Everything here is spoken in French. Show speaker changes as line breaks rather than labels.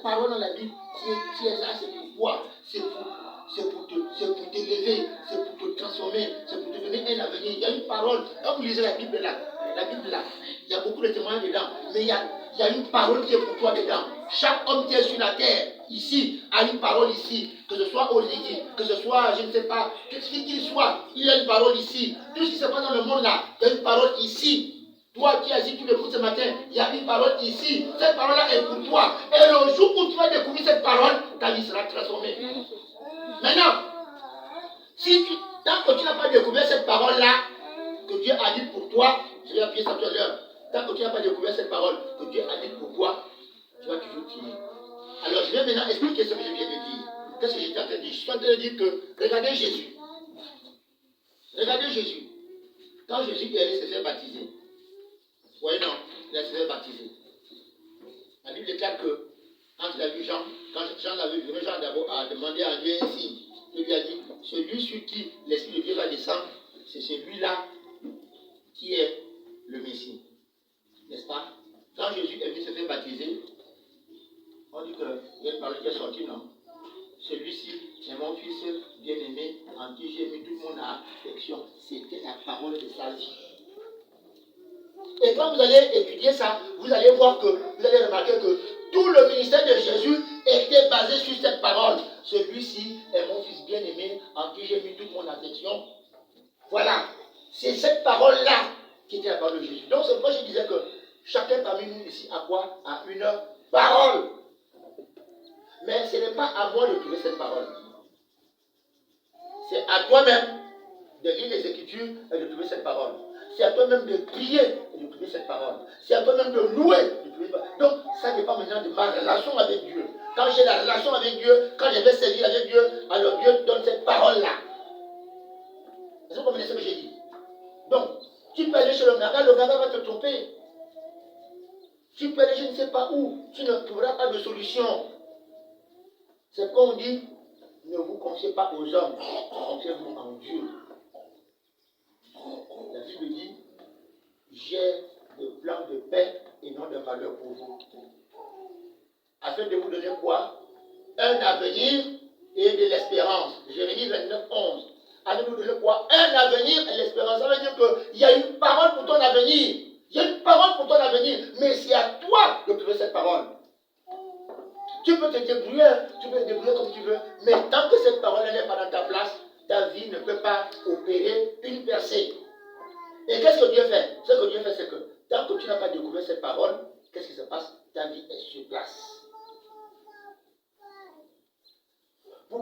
parole dans la Bible, qui est là, c'est pour toi. C'est pour t'élever, c'est pour te transformer, c'est pour te donner un avenir. Il y a une parole. Quand vous lisez la Bible là, il y a beaucoup de témoignages dedans, mais il y a une parole qui est pour toi dedans. Chaque homme qui est sur la terre, ici, a une parole ici. Que ce soit Oligi, que ce soit, je ne sais pas, qui qu'il soit, il y a une parole ici. Tout ce qui se passe dans le monde là, il y a une parole ici. Toi qui es assis, tu m'écoutes ce matin, il y a une parole ici. Cette parole-là est pour toi. Et le jour où tu vas découvrir cette parole, ta vie sera transformée. Maintenant, tant que tu n'as pas découvert cette parole-là, que Dieu a dit pour toi, je vais appuyer ça tout à l'heure. Tant que tu n'as pas découvert cette parole que Dieu a dit pour toi, tu vas toujours tirer. Alors je vais maintenant expliquer ce que je viens de dire. Qu'est-ce que j'étais en train de dire? Je suis en train de dire que, regardez Jésus. Regardez Jésus. Quand Jésus est allé se faire baptiser, voyez non, il a se fait baptiser. La Bible déclare que, quand il a vu Jean, quand Jean l'avait vu, Jean d'abord a demandé à Dieu un signe. Il lui a dit, celui sur qui l'Esprit de Dieu va descendre, c'est celui-là qui est le Messie. N'est-ce pas? Quand Jésus est venu se faire baptiser, on dit qu'il y a une parole qui est sortie, non? Celui-ci est mon fils bien-aimé, en qui j'ai mis tout mon affection. C'était la parole de sa vie. Et quand vous allez étudier ça, vous allez voir que, vous allez remarquer que tout le ministère de Jésus était basé sur cette parole. Celui-ci est mon fils bien-aimé, en qui j'ai mis toute mon affection. Voilà. C'est cette parole-là qui était la parole de Jésus. Donc c'est pourquoi je disais que chacun parmi nous ici a quoi? A une parole. Mais ce n'est pas à moi de trouver cette parole. C'est à toi-même de lire les Écritures et de trouver cette parole. C'est à toi-même de prier et de trouver cette parole. C'est à toi-même de louer et de trouver cette parole. Donc, ça dépend maintenant de ma relation avec Dieu. Quand j'ai la relation avec Dieu, quand je vais servir avec Dieu, alors Dieu donne cette parole-là. Est-ce que vous comprenez ce que j'ai dit? Donc, tu peux aller chez le gaga va te tromper. Tu peux aller je ne sais pas où, tu ne trouveras pas de solution. C'est comme on dit, ne vous confiez pas aux hommes, confiez-vous en Dieu. La Bible dit, j'ai des plans de paix et non de malheur pour vous. Afin de vous donner quoi? Un avenir et de l'espérance. Jérémie 29, 11. Afin de vous donner quoi? Un avenir et l'espérance. Ça veut dire qu'il y a une parole pour ton avenir. Il y a une parole pour ton avenir. Mais c'est à toi de trouver cette parole. Tu peux te débrouiller, comme tu veux, mais tant que cette parole n'est pas dans ta place, ta vie ne peut pas opérer une percée. Et qu'est-ce que Dieu fait? Ce que Dieu fait, c'est que tant que tu n'as pas découvert cette parole, qu'est-ce qui se passe? Ta vie est sur place.